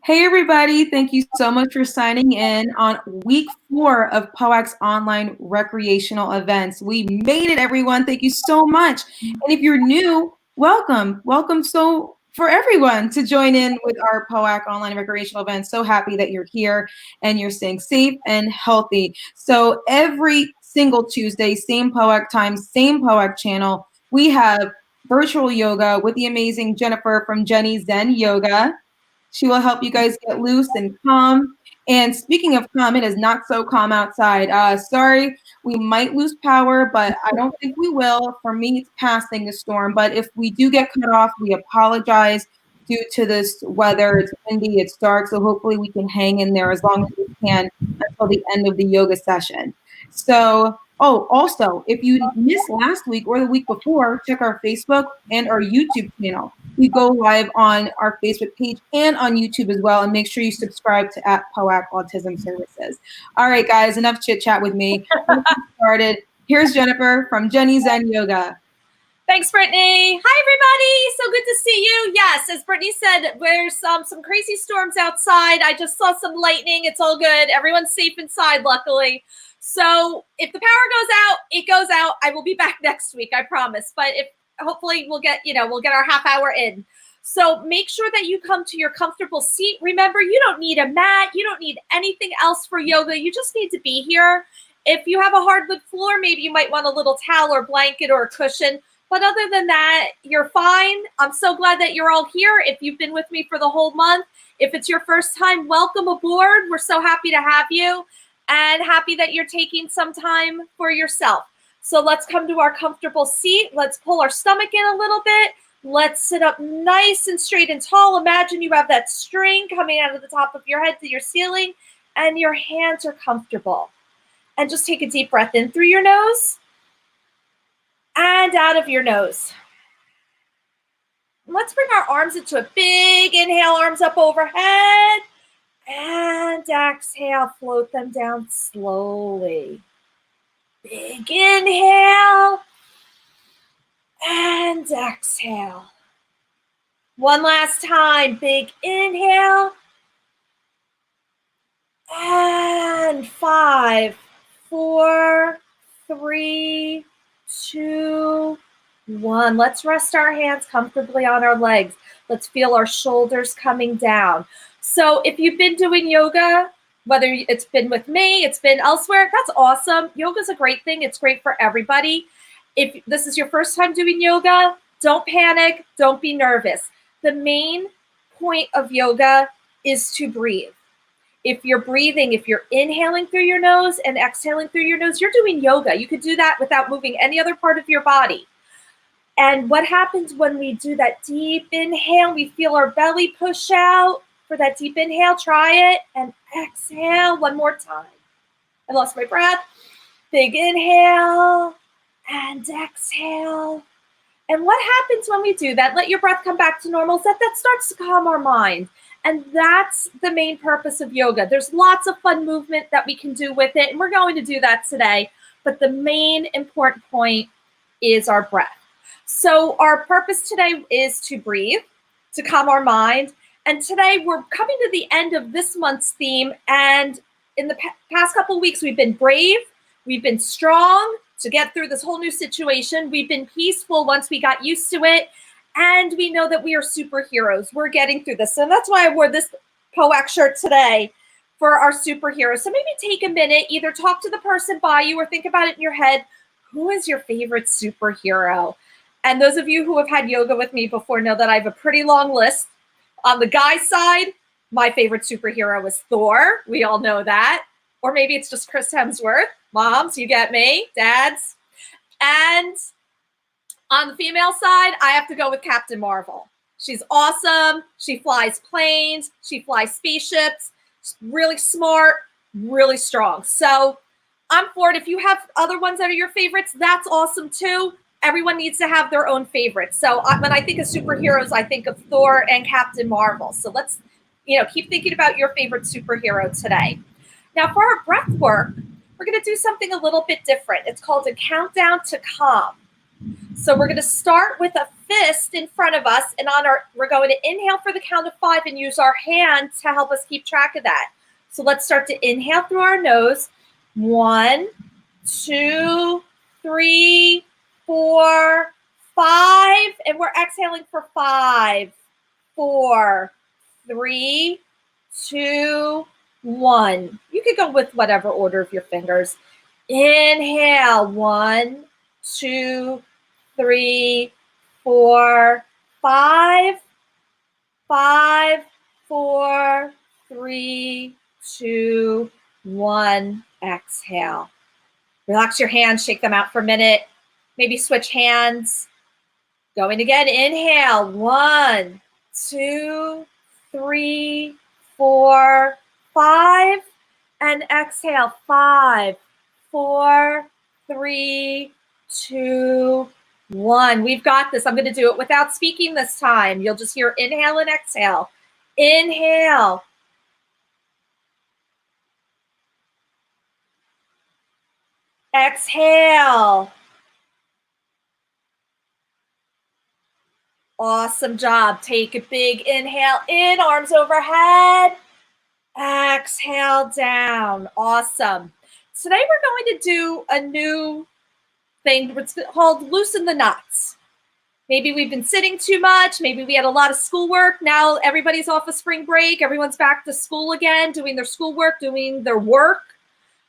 Hey everybody, thank you so much for signing in on week 4 of POAC's online recreational events. We made it, everyone. Thank you so much. And if you're new, welcome. Welcome for everyone to join in with our POAC online recreational events. So happy that you're here and you're staying safe and healthy. So every single Tuesday, same POAC time, same POAC channel, we have virtual yoga with the amazing Jennifer from Jenny Zen Yoga. She will help you guys get loose and calm. And speaking of calm, it is not so calm outside. Sorry, we might lose power, but I don't think we will. For me, it's passing the storm. But if we do get cut off, we apologize due to this weather. It's windy, it's dark, so hopefully we can hang in there as long as we can until the end of the yoga session. So, also, if you missed last week or the week before, check our Facebook and our YouTube channel. We go live on our Facebook page and on YouTube as well. And make sure you subscribe to @POAC Autism Services. All right, guys, enough chit chat with me. Let's get started. Here's Jennifer from Jenny Zen Yoga. Thanks, Brittany. Hi, everybody. So good to see you. Yes, as Brittany said, there's some crazy storms outside. I just saw some lightning. It's all good. Everyone's safe inside, luckily. So if the power goes out, it goes out. I will be back next week, I promise. But hopefully we'll get our half hour in. So make sure that you come to your comfortable seat. Remember, you don't need a mat. You don't need anything else for yoga. You just need to be here. If you have a hardwood floor, maybe you might want a little towel or blanket or a cushion. But other than that, you're fine. I'm so glad that you're all here. If you've been with me for the whole month, if it's your first time, welcome aboard. We're so happy to have you and happy that you're taking some time for yourself. So let's come to our comfortable seat. Let's pull our stomach in a little bit. Let's sit up nice and straight and tall. Imagine you have that string coming out of the top of your head to your ceiling and your hands are comfortable. And just take a deep breath in through your nose and out of your nose. Let's bring our arms into a big inhale, arms up overhead. And exhale, float them down slowly. Big inhale. And exhale. One last time, big inhale. And 5, 4, 3, 2, 1. Let's rest our hands comfortably on our legs. Let's feel our shoulders coming down. So if you've been doing yoga, whether it's been with me, it's been elsewhere, that's awesome. Yoga's a great thing. It's great for everybody. If this is your first time doing yoga, don't panic. Don't be nervous. The main point of yoga is to breathe. If you're breathing, if you're inhaling through your nose and exhaling through your nose, you're doing yoga. You could do that without moving any other part of your body. And what happens when we do that deep inhale, we feel our belly push out. For that deep inhale, try it. And exhale one more time. I lost my breath. Big inhale and exhale. And what happens when we do that? Let your breath come back to normal. That starts to calm our mind. And that's the main purpose of yoga. There's lots of fun movement that we can do with it. And we're going to do that today. But the main important point is our breath. So our purpose today is to breathe, to calm our mind. And today we're coming to the end of this month's theme. And in the past couple of weeks, we've been brave. We've been strong to get through this whole new situation. We've been peaceful once we got used to it. And we know that we are superheroes. We're getting through this. And that's why I wore this POAC shirt today for our superheroes. So maybe take a minute, either talk to the person by you or think about it in your head. Who is your favorite superhero? And those of you who have had yoga with me before know that I have a pretty long list. On the guy's side, my favorite superhero is Thor. We all know that. Or maybe it's just Chris Hemsworth. Moms, you get me. Dads. And on the female side, I have to go with Captain Marvel. She's awesome. She flies planes. She flies spaceships. She's really smart, really strong. So I'm for it. If you have other ones that are your favorites, that's awesome too. Everyone needs to have their own favorites. So when I think of superheroes, I think of Thor and Captain Marvel. So let's, keep thinking about your favorite superhero today. Now for our breath work, we're going to do something a little bit different. It's called a countdown to calm. So we're going to start with a fist in front of us, and we're going to inhale for the count of 5 and use our hand to help us keep track of that. So let's start to inhale through our nose. 1, 2, 3, 4, 5, and we're exhaling for 5, 4, 3, 2, 1. You could go with whatever order of your fingers. Inhale, 1, 2, 3, 4, 5, 5, 4, 3, 2, 1. Exhale. Relax your hands, shake them out for a minute. Maybe switch hands. Going again, inhale, 1, 2, 3, 4, 5, and exhale, 5, 4, 3, 2, 1. We've got this. I'm going to do it without speaking this time. You'll just hear inhale and exhale. Inhale. Exhale. Awesome job. Take a big inhale in, arms overhead. Exhale down. Awesome. Today we're going to do a new thing. It's called loosen the knots. Maybe we've been sitting too much. Maybe we had a lot of schoolwork. Now everybody's off of spring break. Everyone's back to school again, doing their schoolwork, doing their work.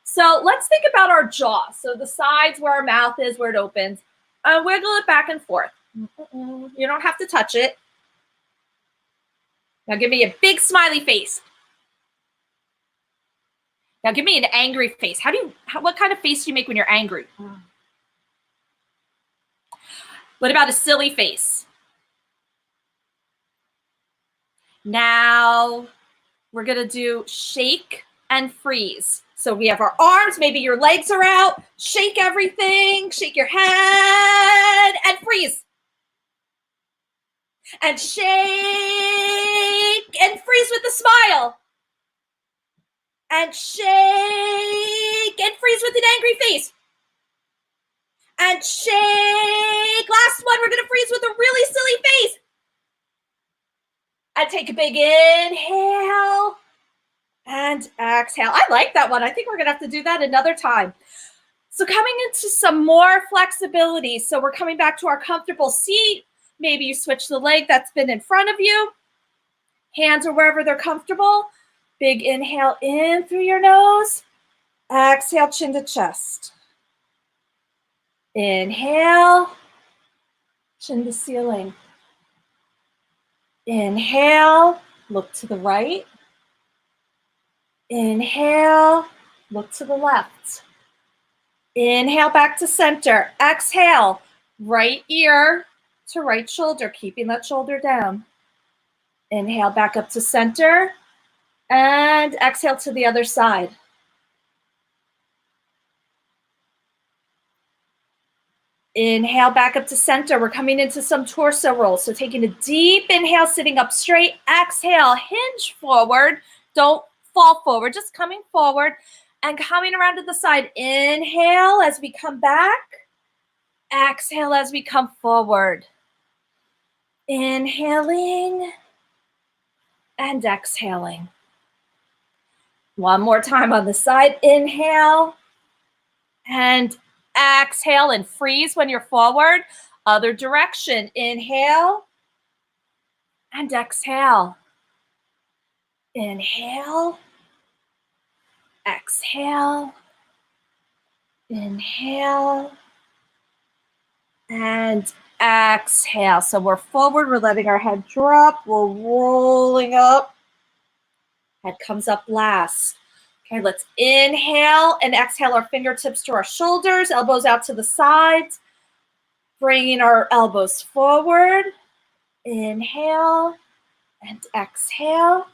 So let's think about our jaw. So the sides where our mouth is, where it opens. Wiggle it back and forth. You don't have to touch it. Now give me a big smiley face. Now give me an angry face. What kind of face do you make when you're angry? What about a silly face? Now we're going to do shake and freeze. So we have our arms, maybe your legs are out. Shake everything, shake your head, and freeze. And shake and freeze with a smile. And shake and freeze with an angry face. And shake. Last one, we're going to freeze with a really silly face. And take a big inhale and exhale. I like that one. I think we're going to have to do that another time. So coming into some more flexibility. So we're coming back to our comfortable seat. Maybe you switch the leg that's been in front of you. Hands are wherever they're comfortable. Big inhale in through your nose. Exhale, chin to chest. Inhale, chin to ceiling. Inhale, look to the right. Inhale, look to the left. Inhale, back to center. Exhale, right ear to right shoulder, keeping that shoulder down. Inhale, back up to center. And exhale to the other side. Inhale, back up to center. We're coming into some torso rolls. So taking a deep inhale, sitting up straight. Exhale, hinge forward. Don't fall forward, just coming forward and coming around to the side. Inhale as we come back. Exhale as we come forward. Inhaling and exhaling. One more time on the side. Inhale and exhale and freeze when you're forward. Other direction. Inhale and exhale. Inhale. Exhale. Inhale. And exhale. So we're forward. We're letting our head drop. We're rolling up. Head comes up last. Okay, let's inhale and exhale our fingertips to our shoulders, elbows out to the sides, bringing our elbows forward. Inhale and exhale.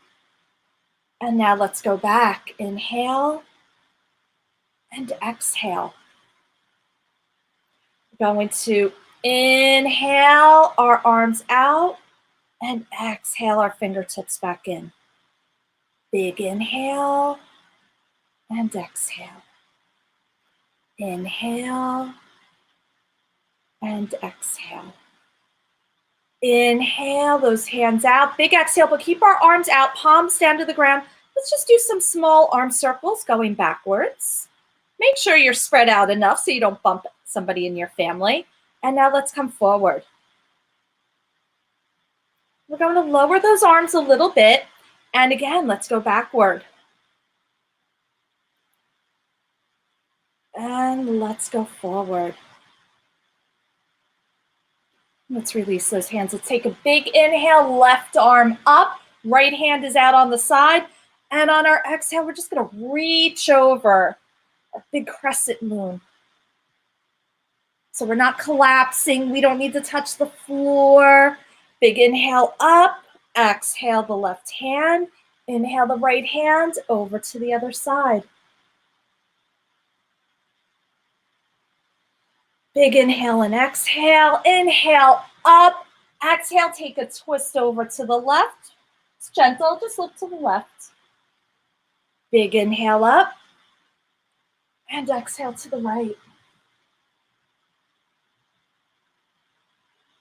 And now let's go back. Inhale and exhale. We're going to inhale our arms out and exhale our fingertips back in. Big inhale and exhale. Inhale and exhale. Inhale those hands out. Big exhale, but keep our arms out, palms down to the ground. Let's just do some small arm circles going backwards. Make sure you're spread out enough so you don't bump somebody in your family. And now let's come forward. We're going to lower those arms a little bit. And again, let's go backward. And let's go forward. Let's release those hands. Let's take a big inhale, left arm up, right hand is out on the side. And on our exhale, we're just gonna reach over a big crescent moon. So we're not collapsing. We don't need to touch the floor. Big inhale up, exhale the left hand, inhale the right hand over to the other side. Big inhale and exhale. Inhale up. Exhale, take a twist over to the left. It's gentle, just look to the left. Big inhale up. And exhale to the right.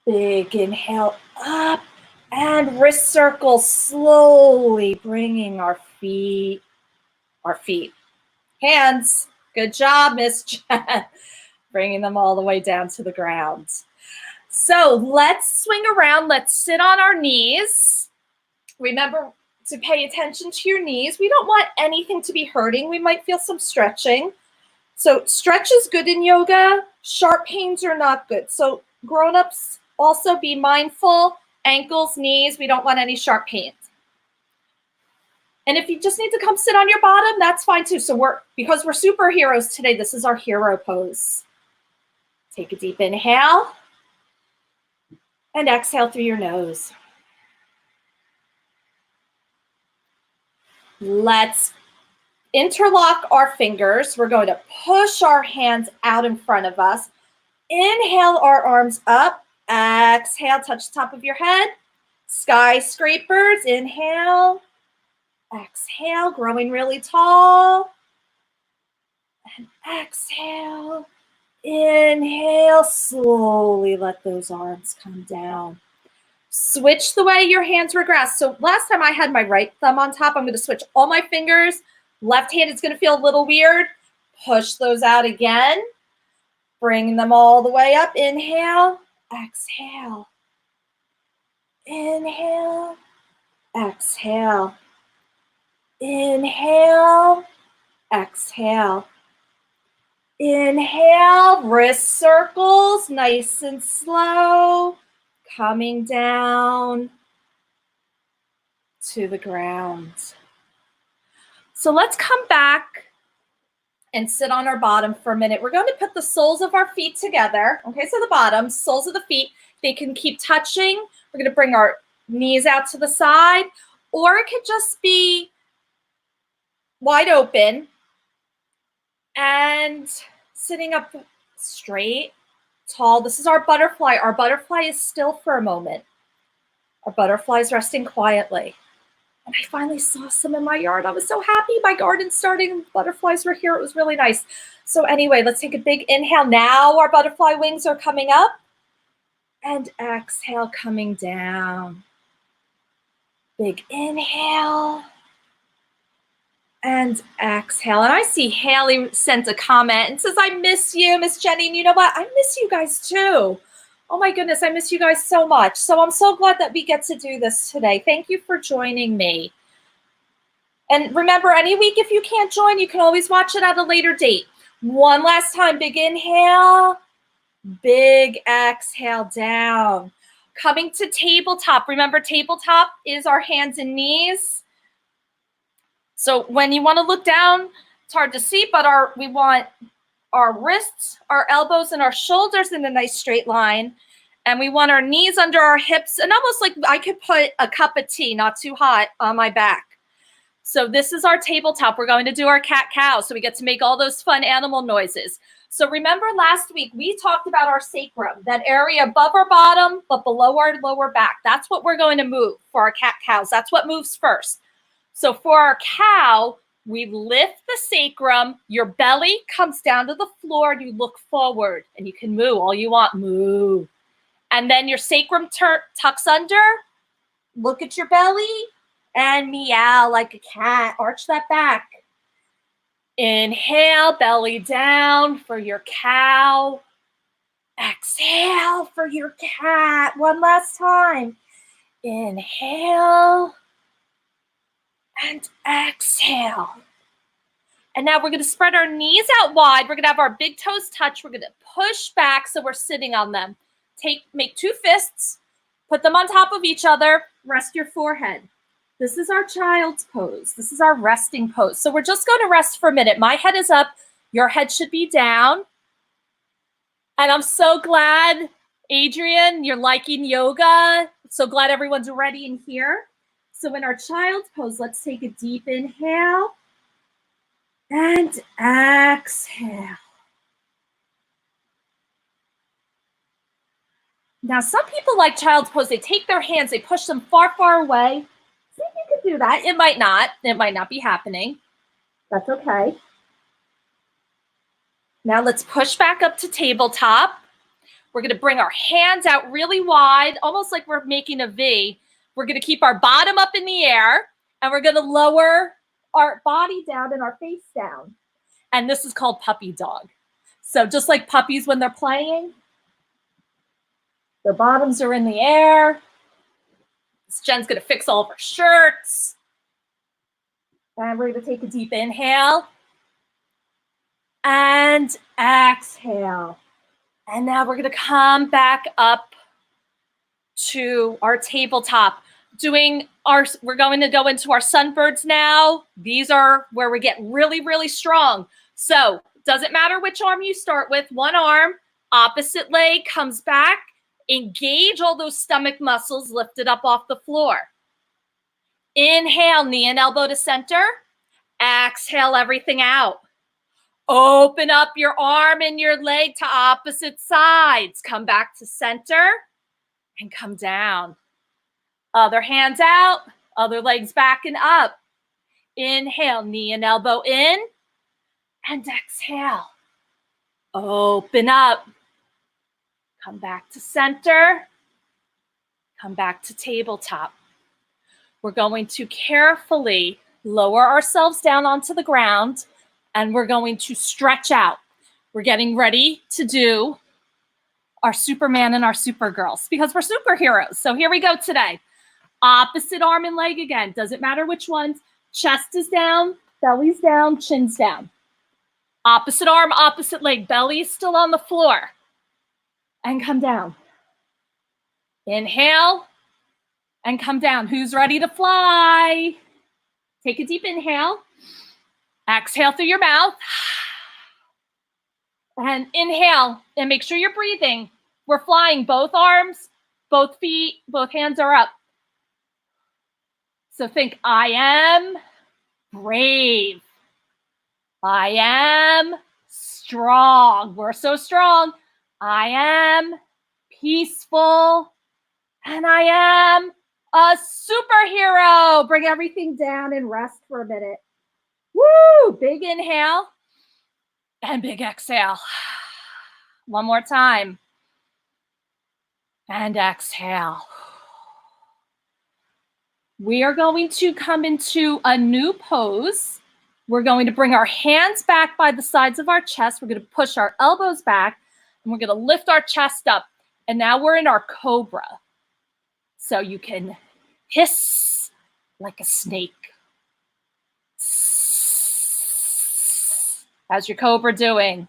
Big inhale up. And wrist circle, slowly bringing our feet. Hands. Good job, Miss Jen. Bringing them all the way down to the ground. So let's swing around. Let's sit on our knees. Remember to pay attention to your knees. We don't want anything to be hurting. We might feel some stretching. So stretch is good in yoga. Sharp pains are not good. So grown-ups also be mindful. Ankles, knees, we don't want any sharp pains. And if you just need to come sit on your bottom, that's fine too. So because we're superheroes today, this is our hero pose. Take a deep inhale and exhale through your nose. Let's interlock our fingers. We're going to push our hands out in front of us. Inhale our arms up. Exhale, touch the top of your head. Skyscrapers, inhale. Exhale, growing really tall. And exhale. Inhale, slowly let those arms come down. Switch the way your hands were grasped. So last time I had my right thumb on top. I'm going to switch all my fingers. Left hand is going to feel a little weird. Push those out again. Bring them all the way up. Inhale, exhale. Inhale, exhale. Inhale, exhale. Inhale, wrist circles, nice and slow, coming down to the ground. So let's come back and sit on our bottom for a minute. We're going to put the soles of our feet together. Okay, so the bottom, soles of the feet, they can keep touching. We're going to bring our knees out to the side, or it could just be wide open. And sitting up straight, tall. This is our butterfly. Our butterfly is still for a moment. Our butterfly is resting quietly. And I finally saw some in my yard. I was so happy. My garden's starting. Butterflies were here. It was really nice. So anyway, let's take a big inhale. Now our butterfly wings are coming up. And exhale, coming down. Big inhale. And exhale. And I see Haley sent a comment and says, I miss you, Miss Jenny. And you know what? I miss you guys too. Oh my goodness, I miss you guys so much. So I'm so glad that we get to do this today. Thank you for joining me. And remember, any week if you can't join, you can always watch it at a later date. One last time, big inhale, big exhale down. Coming to tabletop. Remember, tabletop is our hands and knees. So when you want to look down, it's hard to see, but we want our wrists, our elbows, and our shoulders in a nice straight line. And we want our knees under our hips, and almost like I could put a cup of tea, not too hot, on my back. So this is our tabletop. We're going to do our cat-cow, so we get to make all those fun animal noises. So remember last week, we talked about our sacrum, that area above our bottom, but below our lower back. That's what we're going to move for our cat-cows. That's what moves first. So for our cow, we lift the sacrum, your belly comes down to the floor, and you look forward, and you can moo all you want, moo. And then your sacrum tucks under. Look at your belly and meow like a cat. Arch that back. Inhale, belly down for your cow. Exhale for your cat. One last time. Inhale and exhale. And now we're going to spread our knees out wide. We're going to have our big toes touch. We're going to push back so we're sitting on them. Make 2 fists, put them on top of each other, rest your forehead. This is our child's pose. This is our resting pose. So we're just going to rest for a minute. My head is up. Your head should be down. And I'm so glad, Adrian, you're liking yoga. So glad everyone's ready in here. So in our child's pose, let's take a deep inhale and exhale. Now, some people like child's pose. They take their hands, they push them far, far away. See if you can do that. It might not be happening. That's okay. Now let's push back up to tabletop. We're going to bring our hands out really wide, almost like we're making a V. We're going to keep our bottom up in the air, and we're going to lower our body down and our face down. And this is called puppy dog. So just like puppies when they're playing, their bottoms are in the air. Jen's going to fix all of her shirts. And we're going to take a deep inhale and exhale. And now we're going to come back up to our tabletop. We're going to go into our sunbirds now. These are where we get really, really strong. So doesn't matter which arm you start with. One arm, opposite leg comes back. Engage all those stomach muscles lifted up off the floor. Inhale, knee and elbow to center. Exhale, everything out. Open up your arm and your leg to opposite sides. Come back to center and come down. Other hands out, other legs back and up. Inhale, knee and elbow in. And exhale. Open up. Come back to center. Come back to tabletop. We're going to carefully lower ourselves down onto the ground, and we're going to stretch out. We're getting ready to do our Superman and our Supergirls because we're superheroes. So here we go today. Opposite arm and leg again. Doesn't matter which ones. Chest is down, belly's down, chin's down. Opposite arm, opposite leg. Belly is still on the floor. And come down. Inhale and come down. Who's ready to fly? Take a deep inhale. Exhale through your mouth. And inhale and make sure you're breathing. We're flying both arms, both feet, both hands are up. So think, I am brave. I am strong. We're so strong. I am peaceful. And I am a superhero. Bring everything down and rest for a minute. Woo! Big inhale and big exhale. One more time. And exhale. We are going to come into a new pose. We're going to bring our hands back by the sides of our chest. We're going to push our elbows back, and we're going to lift our chest up. And now we're in our cobra. So you can hiss like a snake. How's your cobra doing?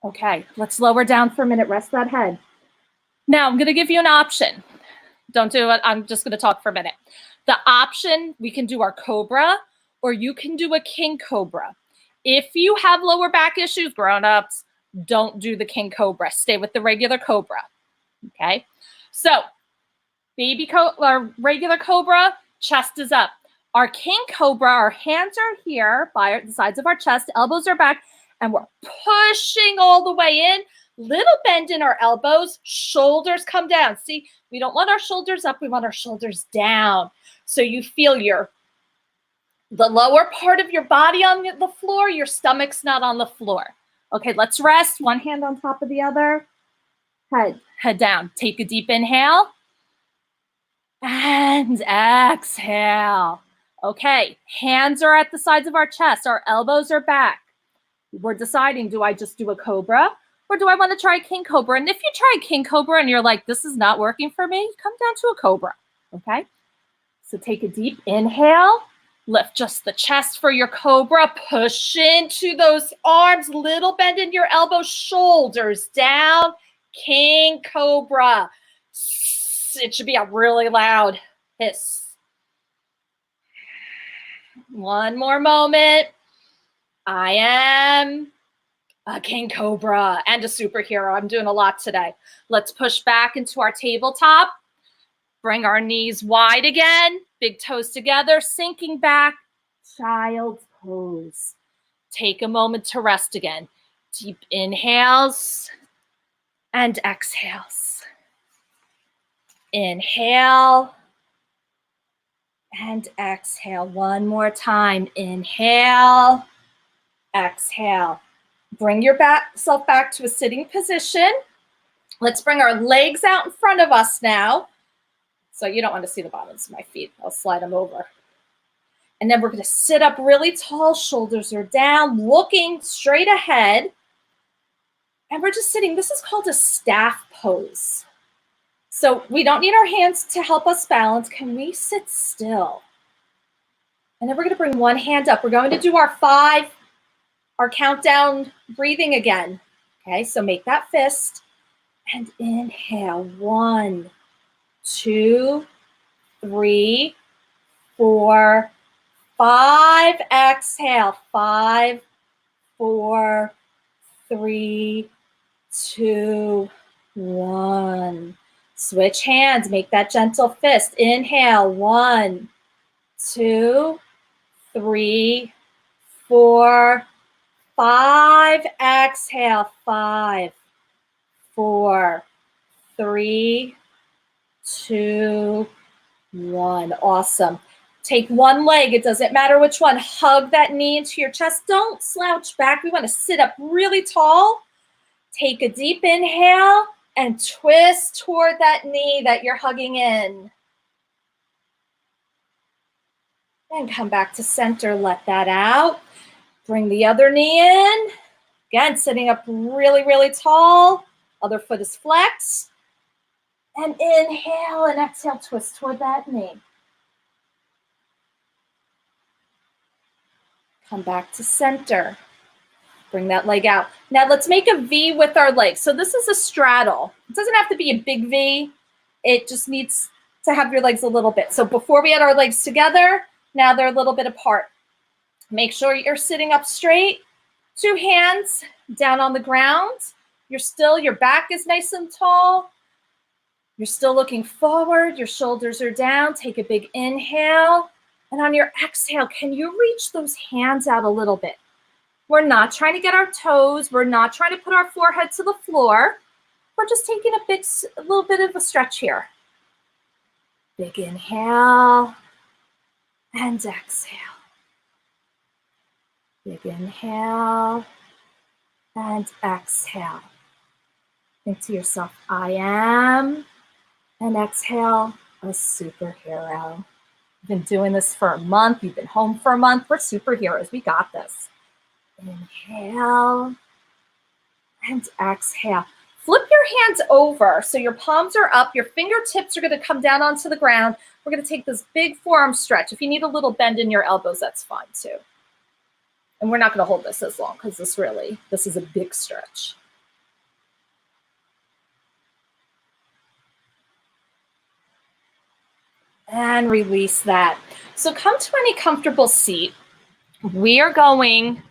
Okay, let's lower down for a minute. Rest that head. Now I'm going to give you an option. Don't do it. I'm just going to talk for a minute. The option, we can do our cobra, or you can do a king cobra. If you have lower back issues, grown-ups, don't do the king cobra. Stay with the regular cobra. Okay? So, regular cobra, chest is up. Our king cobra, our hands are here by the sides of our chest, elbows are back, and we're pushing all the way in. Little bend in our elbows, shoulders come down. See, we don't want our shoulders up, we want our shoulders down. So you feel the lower part of your body on the floor, your stomach's not on the floor. Okay, let's rest. One hand on top of the other. Head down. Take a deep inhale. And exhale. Okay, hands are at the sides of our chest. Our elbows are back. We're deciding, do I just do a cobra or do I want to try king cobra? And if you try king cobra and you're like, this is not working for me, come down to a cobra, okay? So take a deep inhale. Lift just the chest for your cobra. Push into those arms. Little bend in your elbows. Shoulders down. King cobra. It should be a really loud hiss. One more moment. I am a king cobra and a superhero. I'm doing a lot today. Let's push back into our tabletop. Bring our knees wide again. Big toes together, sinking back. Child's pose. Take a moment to rest again. Deep inhales and exhales. Inhale and exhale. One more time. Inhale, exhale. Bring yourself back to a sitting position. Let's bring our legs out in front of us now. So you don't want to see the bottoms of my feet. I'll slide them over. And then we're going to sit up really tall. Shoulders are down, looking straight ahead. And we're just sitting. This is called a staff pose. So we don't need our hands to help us balance. Can we sit still? And then we're going to bring one hand up. We're going to do our countdown breathing again. Okay, so make that fist. And inhale. 1, 2, 3, 4, 5. Exhale. 5, 4, 3, 2, 1. Switch hands. Make that gentle fist. Inhale. 1, 2, 3, 4, 5. Exhale. 5, 4, 3, 2, 1. Awesome. Take one leg. It doesn't matter which one. Hug that knee into your chest. Don't slouch back. We want to sit up really tall. Take a deep inhale and twist toward that knee that you're hugging in. And come back to center. Let that out. Bring the other knee in. Again, sitting up really, really tall. Other foot is flexed. And inhale and exhale, twist toward that knee. Come back to center. Bring that leg out. Now let's make a V with our legs. So this is a straddle. It doesn't have to be a big V. It just needs to have your legs a little bit. So before we had our legs together, now they're a little bit apart. Make sure you're sitting up straight. 2 hands down on the ground. Your back is nice and tall. You're still looking forward. Your shoulders are down. Take a big inhale. And on your exhale, can you reach those hands out a little bit? We're not trying to get our toes. We're not trying to put our forehead to the floor. We're just taking a little bit of a stretch here. Big inhale and exhale. Big inhale and exhale. Think to yourself, I am, and exhale, a superhero. You've been doing this for a month. You've been home for a month. We're superheroes. We got this. Inhale and exhale. Flip your hands over so your palms are up. Your fingertips are going to come down onto the ground. We're going to take this big forearm stretch. If you need a little bend in your elbows, that's fine too. And we're not going to hold this as long because this is a big stretch. And release that. So come to any comfortable seat. We are going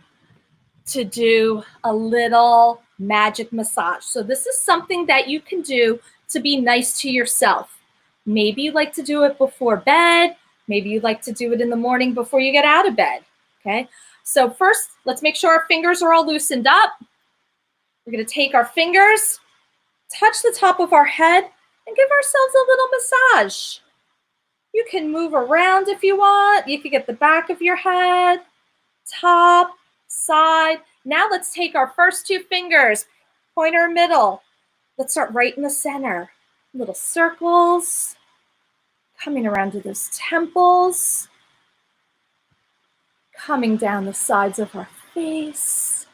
to do a little magic massage. So this is something that you can do to be nice to yourself. Maybe you like to do it before bed. Maybe you like to do it in the morning before you get out of bed. Okay. So first, let's make sure our fingers are all loosened up. We're going to take our fingers, touch the top of our head, and give ourselves a little massage. You can move around if you want. You can get the back of your head, top, side. Now let's take our first 2 fingers, pointer, middle. Let's start right in the center. Little circles, coming around to those temples, coming down the sides of our face,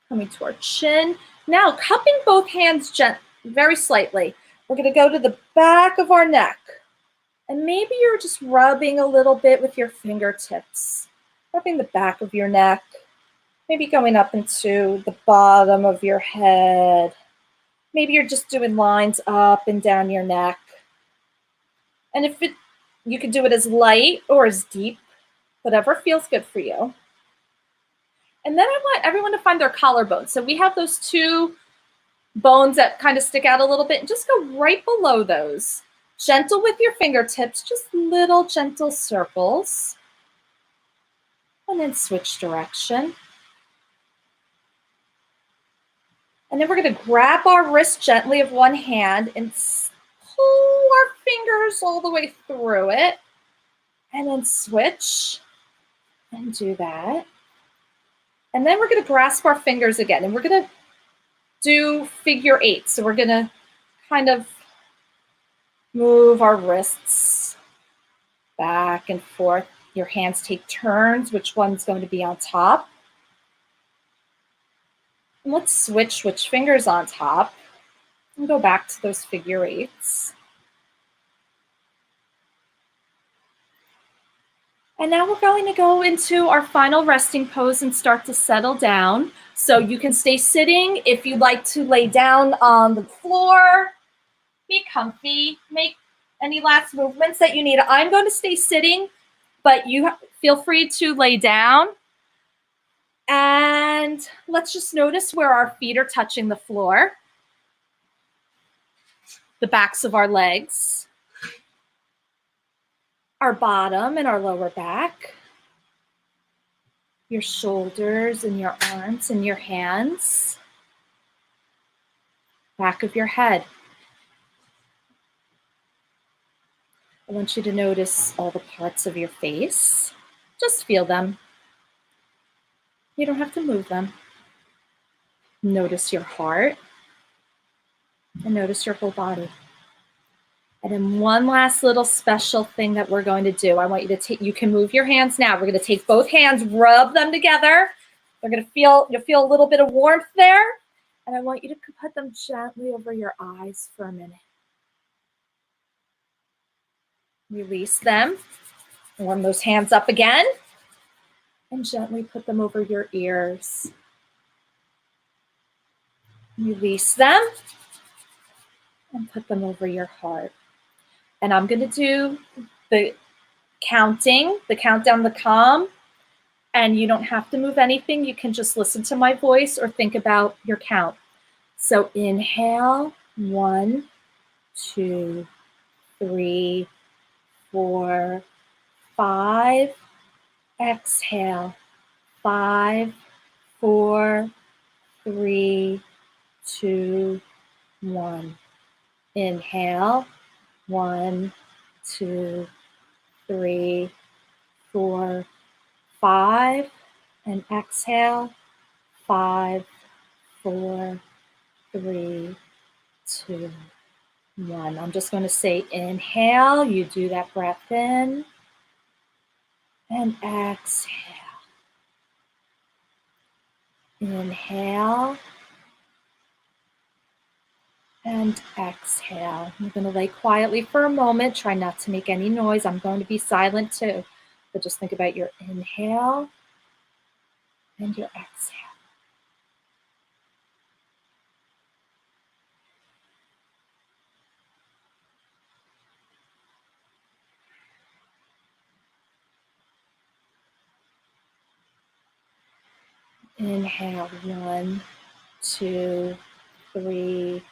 coming to our chin. Now, cupping both hands very slightly. We're going to go to the back of our neck. And maybe you're just rubbing a little bit with your fingertips, rubbing the back of your neck, maybe going up into the bottom of your head. Maybe you're just doing lines up and down your neck. And you can do it as light or as deep, whatever feels good for you. And then I want everyone to find their collarbone. So we have those two bones that kind of stick out a little bit, and just go right below those. Gentle with your fingertips, just little gentle circles. And then switch direction. And then we're going to grab our wrist gently of one hand and pull our fingers all the way through it. And then switch and do that. And then we're going to grasp our fingers again. And we're going to do figure eight. So we're going to kind of move our wrists back and forth. Your hands take turns. Which one's going to be on top? And let's switch which finger's on top and go back to those figure eights. And now we're going to go into our final resting pose and start to settle down. So you can stay sitting. If you'd like to lay down on the floor, be comfy, make any last movements that you need. I'm going to stay sitting, but you feel free to lay down. And let's just notice where our feet are touching the floor, the backs of our legs, our bottom and our lower back, your shoulders and your arms and your hands, back of your head. I want you to notice all the parts of your face. Just feel them. You don't have to move them. Notice your heart and notice your whole body. And then one last little special thing that we're going to do. I want you to take, you can move your hands now. We're going to take both hands, rub them together. You'll feel a little bit of warmth there. And I want you to put them gently over your eyes for a minute. Release them. Warm those hands up again. And gently put them over your ears. Release them. And put them over your heart. And I'm going to do the countdown, the calm. And you don't have to move anything. You can just listen to my voice or think about your count. So inhale, 1, 2, 3, 4, 5. Exhale, 5, 4, 3, 2, 1. Inhale, 1, 2, 3, 4, 5. And exhale, 5, 4, 3, 2, 1. I'm just going to say inhale. You do that breath in. And exhale. Inhale. And exhale. You're going to lay quietly for a moment. Try not to make any noise. I'm going to be silent too. But just think about your inhale and your exhale. Inhale, 1, 2, 3,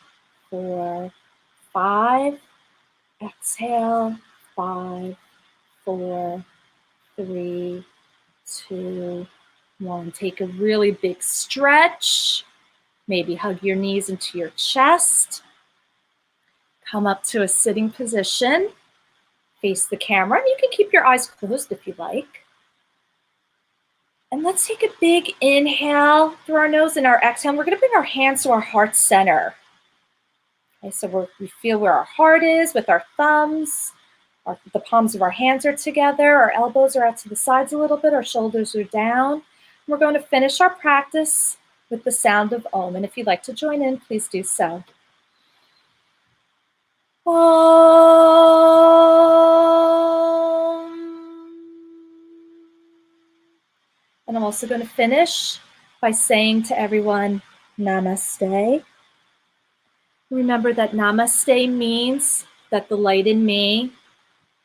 4, 5. Exhale, 5, 4, 3, 2, 1. Take a really big stretch. Maybe hug your knees into your chest. Come up to a sitting position. Face the camera. You can keep your eyes closed if you like. And let's take a big inhale through our nose and our exhale. We're going to bring our hands to our heart center. Okay, so we feel where our heart is with our thumbs. The palms of our hands are together. Our elbows are out to the sides a little bit. Our shoulders are down. We're going to finish our practice with the sound of Om. And if you'd like to join in, please do so. Om. And I'm also going to finish by saying to everyone, Namaste. Remember that Namaste means that the light in me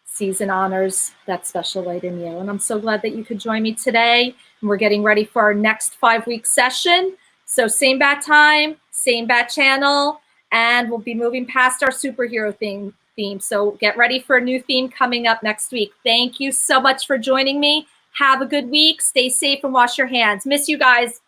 sees and honors that special light in you. And I'm so glad that you could join me today. And we're getting ready for our next 5-week session. So same bat time, same bat channel, and we'll be moving past our superhero theme. So get ready for a new theme coming up next week. Thank you so much for joining me. Have a good week. Stay safe and wash your hands. Miss you guys.